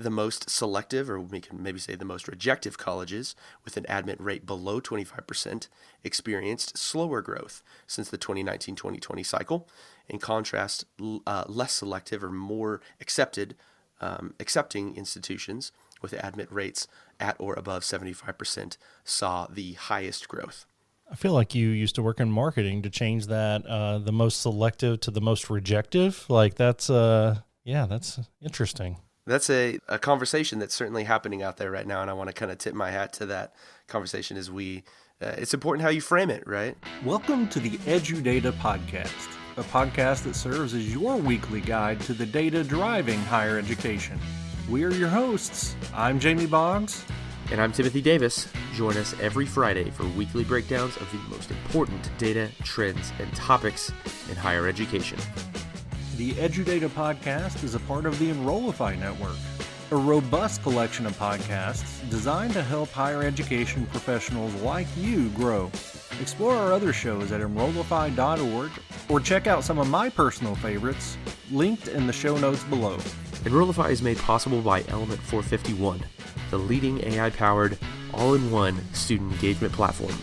The most selective, or we can maybe say the most rejective colleges with an admit rate below 25% experienced slower growth since the 2019-2020 cycle. In contrast, less selective or more accepting institutions with admit rates at or above 75% saw the highest growth. I feel like you used to work in marketing to change that, the most selective to the most rejective. Like that's interesting. That's a conversation that's certainly happening out there right now, and I want to kind of tip my hat to that conversation as it's important how you frame it, right? Welcome to the EduData Podcast, a podcast that serves as your weekly guide to the data driving higher education. We are your hosts. I'm Jamie Boggs. And I'm Timothy Davis. Join us every Friday for weekly breakdowns of the most important data, trends, and topics in higher education. The EduData Podcast is a part of the Enrollify network, a robust collection of podcasts designed to help higher education professionals like you grow. Explore our other shows at Enrollify.org or check out some of my personal favorites linked in the show notes below. Enrollify is made possible by Element 451, the leading AI-powered, all-in-one student engagement platform,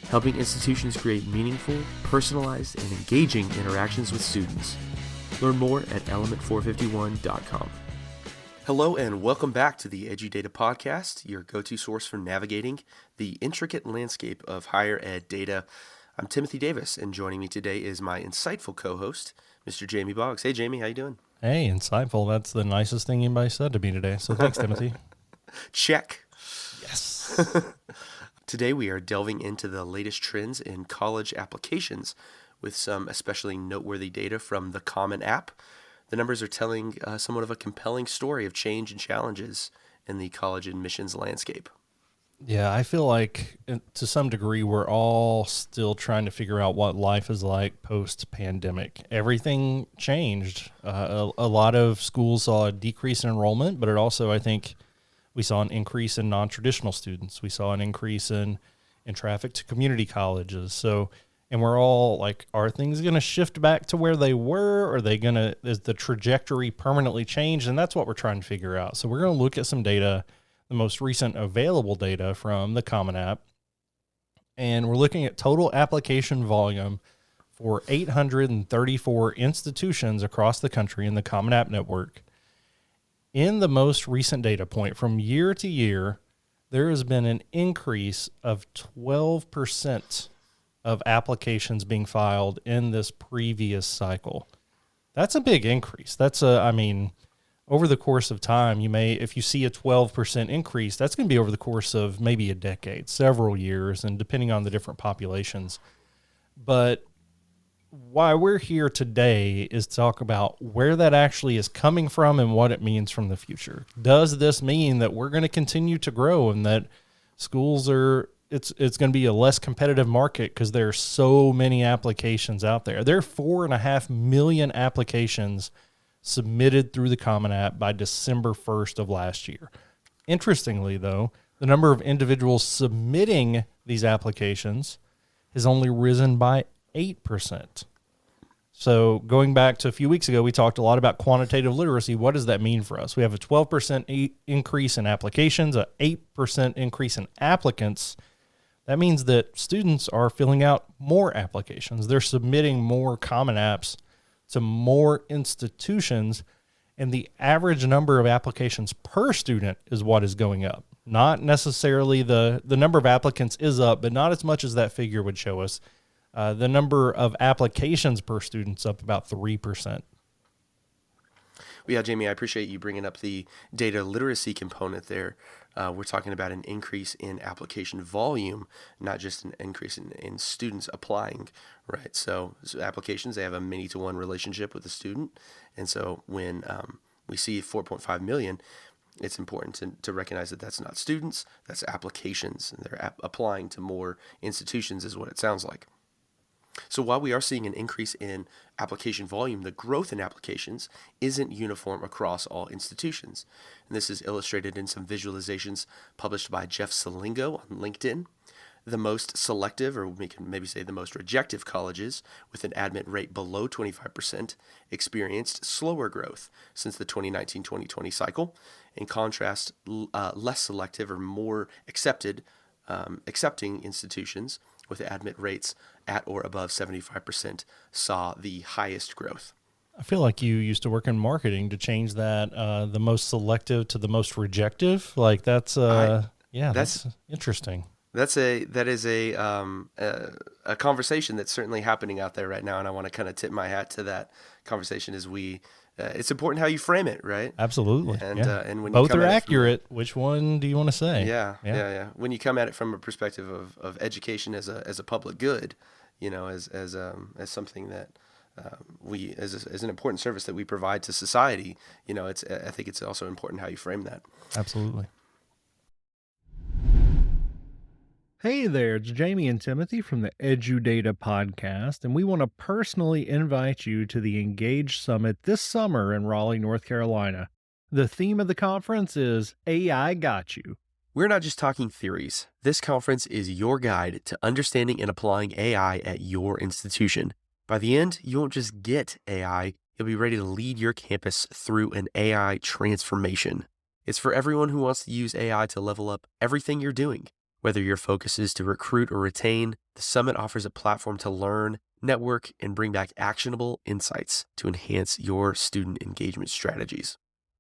helping institutions create meaningful, personalized, and engaging interactions with students. Learn more at element451.com. Hello and welcome back to the EduData Podcast, your go-to source for navigating the intricate landscape of higher ed data. I'm Timothy Davis, and joining me today is my insightful co-host, Mr. Jamie Boggs. Hey, Jamie, how you doing? Hey, insightful. That's the nicest thing anybody said to me today. So thanks, Timothy. Check. Yes. Today we are delving into the latest trends in college applications with some especially noteworthy data from the Common App. The numbers are telling somewhat of a compelling story of change and challenges in the college admissions landscape. Yeah, I feel like to some degree we're all still trying to figure out what life is like post-pandemic. Everything changed. A lot of schools saw a decrease in enrollment, but it also, I think, we saw an increase in non-traditional students. We saw an increase in traffic to community colleges. And we're all like, are things going to shift back to where they were? Is the trajectory permanently changed? And that's what we're trying to figure out. So we're going to look at some data, the most recent available data from the Common App. And we're looking at total application volume for 834 institutions across the country in the Common App network. In the most recent data point from year to year, there has been an increase of 12% of applications being filed in this previous cycle. That's a big increase. Over the course of time, if you see a 12% increase, that's going to be over the course of maybe a decade, several years, and depending on the different populations. But why we're here today is to talk about where that actually is coming from and what it means from the future. Does this mean that we're going to continue to grow and that schools it's going to be a less competitive market because there are so many applications out there? There are 4.5 million applications submitted through the Common App by December 1st of last year. Interestingly, though, the number of individuals submitting these applications has only risen by 8%. So going back to a few weeks ago, we talked a lot about quantitative literacy. What does that mean for us? We have a 12% increase in applications, an 8% increase in applicants. That means that students are filling out more applications. They're submitting more Common Apps to more institutions, and the average number of applications per student is what is going up. Not necessarily the number of applicants is up, but not as much as that figure would show us. The number of applications per student's up about 3%. Well, yeah, Jamie, I appreciate you bringing up the data literacy component there. We're talking about an increase in application volume, not just an increase in students applying, right? So applications, they have a many-to-one relationship with the student. And so when we see 4.5 million, it's important to recognize that that's not students, that's applications. And they're applying to more institutions is what it sounds like. So while we are seeing an increase in application volume, the growth in applications isn't uniform across all institutions. And this is illustrated in some visualizations published by Jeff Salingo on LinkedIn. The most selective, or we can maybe say the most rejective colleges with an admit rate below 25% experienced slower growth since the 2019-2020 cycle. In contrast, less selective or more accepting institutions with admit rates at or above 75% saw the highest growth. I feel like you used to work in marketing to change that, the most selective to the most rejective. Like that's interesting. That is a conversation that's certainly happening out there right now, and I want to kind of tip my hat to that conversation. As it's important how you frame it, right? Absolutely, and when both you come are at accurate. Which one do you want to say? Yeah. When you come at it from a perspective of education as a public good, as something that we as an important service that we provide to society, I think it's also important how you frame that. Absolutely. Hey there, it's Jamie and Timothy from the EduData Podcast, and we want to personally invite you to the Engage Summit this summer in Raleigh, North Carolina. The theme of the conference is AI Got You. We're not just talking theories. This conference is your guide to understanding and applying AI at your institution. By the end, you won't just get AI, you'll be ready to lead your campus through an AI transformation. It's for everyone who wants to use AI to level up everything you're doing. Whether your focus is to recruit or retain, the summit offers a platform to learn, network, and bring back actionable insights to enhance your student engagement strategies.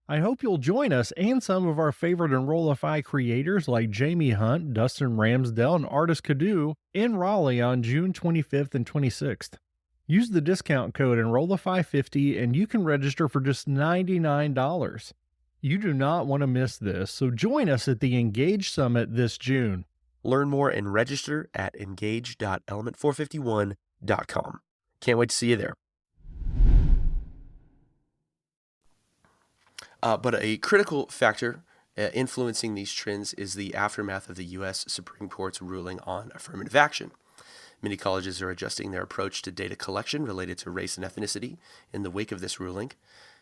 I hope you'll join us and some of our favorite Enrollify creators like Jamie Hunt, Dustin Ramsdell, and Artis Cadu in Raleigh on June 25th and 26th. Use the discount code Enrollify50 and you can register for just $99. You do not want to miss this, so join us at the Engage Summit this June. Learn more and register at engage.element451.com. Can't wait to see you there. But a critical factor influencing these trends is the aftermath of the U.S. Supreme Court's ruling on affirmative action. Many colleges are adjusting their approach to data collection related to race and ethnicity in the wake of this ruling.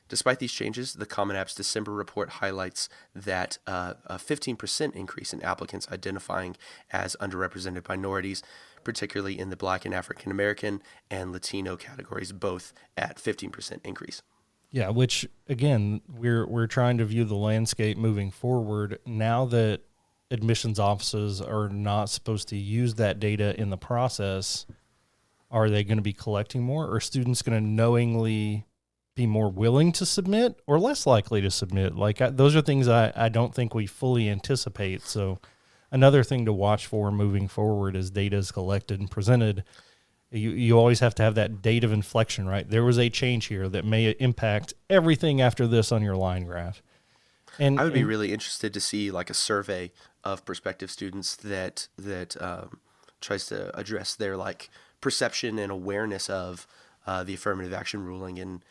Despite these changes, the Common App's December report highlights that a 15% increase in applicants identifying as underrepresented minorities, particularly in the Black and African American and Latino categories, both at 15% increase. Yeah, which again, we're trying to view the landscape moving forward now that admissions offices are not supposed to use that data in the process. Are they going to be collecting more, or are students going to knowingly be more willing to submit or less likely to submit? Those are things I don't think we fully anticipate. So another thing to watch for moving forward as data is collected and presented. You always have to have that date of inflection, right? There was a change here that may impact everything after this on your line graph. And I would be really interested to see like a survey of prospective students that tries to address their like perception and awareness of the affirmative action ruling and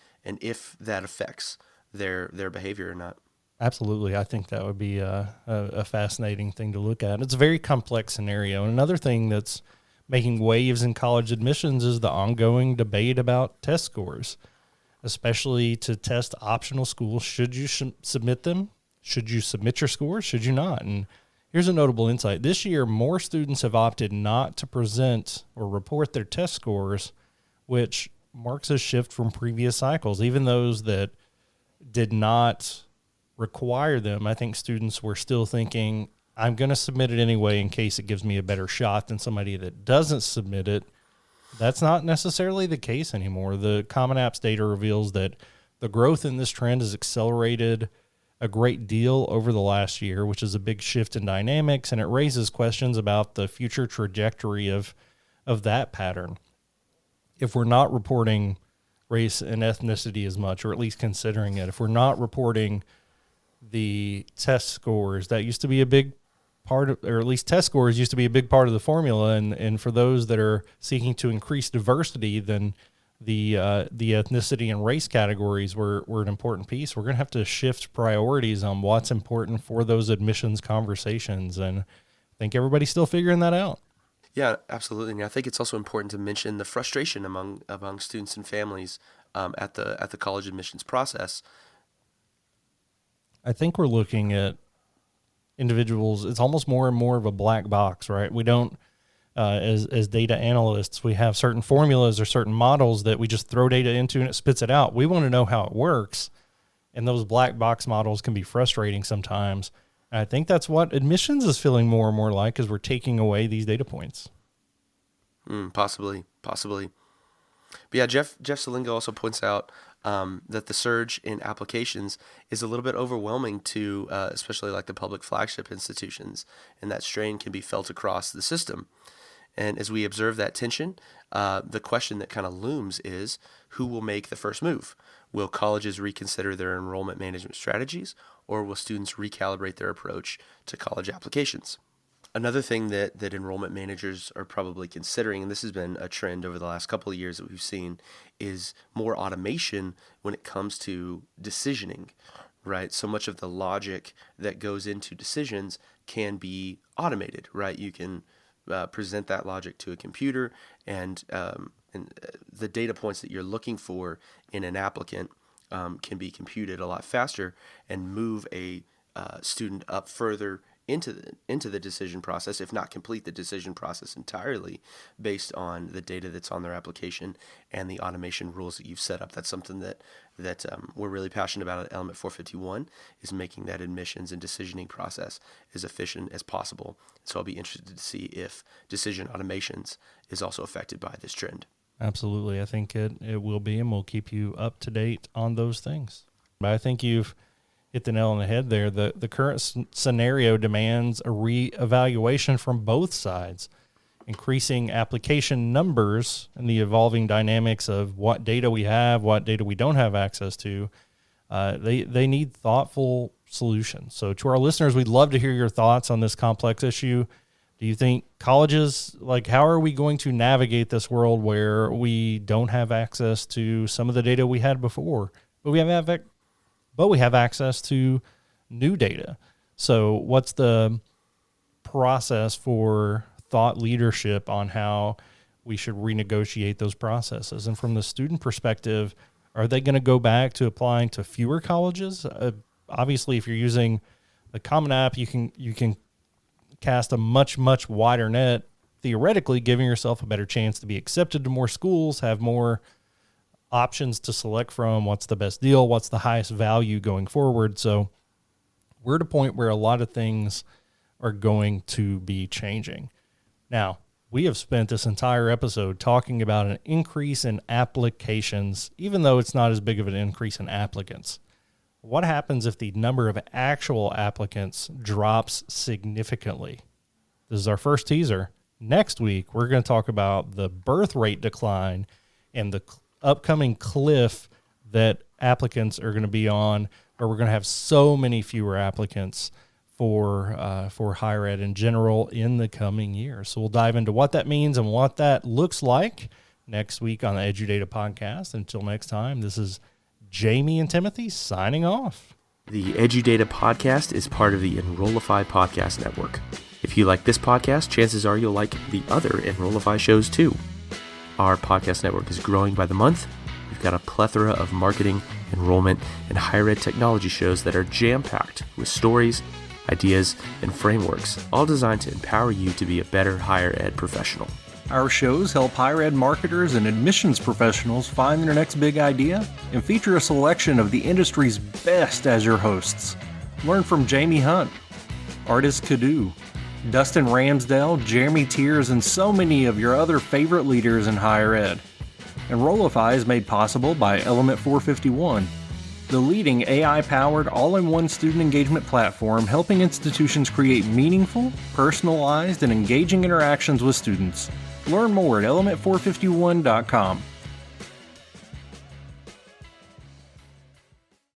if that affects their behavior or not. Absolutely. I think that would be a fascinating thing to look at. It's a very complex scenario. And another thing that's making waves in college admissions is the ongoing debate about test scores, especially to test optional schools. Should you submit them? Should you submit your scores? Should you not? And here's a notable insight. This year, more students have opted not to present or report their test scores, which marks a shift from previous cycles. Even those that did not require them, I think students were still thinking, I'm going to submit it anyway in case it gives me a better shot than somebody that doesn't submit it. That's not necessarily the case anymore. The Common Apps data reveals that the growth in this trend has accelerated a great deal over the last year, which is a big shift in dynamics, and it raises questions about the future trajectory of that pattern. If we're not reporting race and ethnicity as much, or at least considering it, if we're not reporting the test scores, that used to be a big part of, or at least test scores used to be a big part of the formula. And for those that are seeking to increase diversity, then the ethnicity and race categories were an important piece. We're going to have to shift priorities on what's important for those admissions conversations. And I think everybody's still figuring that out. Yeah, absolutely. And I think it's also important to mention the frustration among students and families at the college admissions process. I think we're looking at individuals. It's almost more and more of a black box, right? We don't as data analysts, we have certain formulas or certain models that we just throw data into and it spits it out. We want to know how it works. And those black box models can be frustrating sometimes. And I think that's what admissions is feeling more and more like, as we're taking away these data points. Possibly. But yeah, Jeff Salingo also points out that the surge in applications is a little bit overwhelming to especially like the public flagship institutions, and that strain can be felt across the system. And as we observe that tension, the question that kind of looms is, who will make the first move? Will colleges reconsider their enrollment management strategies, or will students recalibrate their approach to college applications? Another thing that enrollment managers are probably considering, and this has been a trend over the last couple of years that we've seen, is more automation when it comes to decisioning, right? So much of the logic that goes into decisions can be automated, right? You can present that logic to a computer, and the data points that you're looking for in an applicant can be computed a lot faster and move a student up further into the decision process, if not complete the decision process entirely, based on the data that's on their application and the automation rules that you've set up. That's something that we're really passionate about at Element 451, is making that admissions and decisioning process as efficient as possible. So I'll be interested to see if decision automations is also affected by this trend. Absolutely. I think it will be, and we'll keep you up to date on those things. But I think you've hit the nail on the head there. The current scenario demands a reevaluation from both sides. Increasing application numbers and the evolving dynamics of what data we have, what data we don't have access to, they need thoughtful solutions. So to our listeners, we'd love to hear your thoughts on this complex issue. Do you think colleges, how are we going to navigate this world where we don't have access to some of the data we had before, but we have access to new data? So what's the process for thought leadership on how we should renegotiate those processes? And from the student perspective, are they going to go back to applying to fewer colleges? Obviously, if you're using the Common App, you can cast a much, much wider net, theoretically giving yourself a better chance to be accepted to more schools, have more options to select from, what's the best deal, what's the highest value going forward. So we're at a point where a lot of things are going to be changing. Now, we have spent this entire episode talking about an increase in applications, even though it's not as big of an increase in applicants. What happens if the number of actual applicants drops significantly? This is our first teaser. Next week, we're going to talk about the birth rate decline and the upcoming cliff that applicants are going to be on, where we're going to have so many fewer applicants for higher ed in general in the coming year. So we'll dive into what that means and what that looks like next week on the EduData Podcast. Until next time, this is Jamie and Timothy signing off. The EduData Podcast is part of the Enrollify podcast network. If you like this podcast, chances are you'll like the other Enrollify shows too. Our podcast network is growing by the month. We've got a plethora of marketing, enrollment, and higher ed technology shows that are jam-packed with stories, ideas, and frameworks, all designed to empower you to be a better higher ed professional. Our shows help higher ed marketers and admissions professionals find their next big idea and feature a selection of the industry's best as your hosts. Learn from Jamie Hunt, Artis Cadu, Dustin Ramsdale, Jeremy Tiers, and so many of your other favorite leaders in higher ed. Enrollify is made possible by Element 451, the leading AI-powered all-in-one student engagement platform helping institutions create meaningful, personalized, and engaging interactions with students. Learn more at element451.com.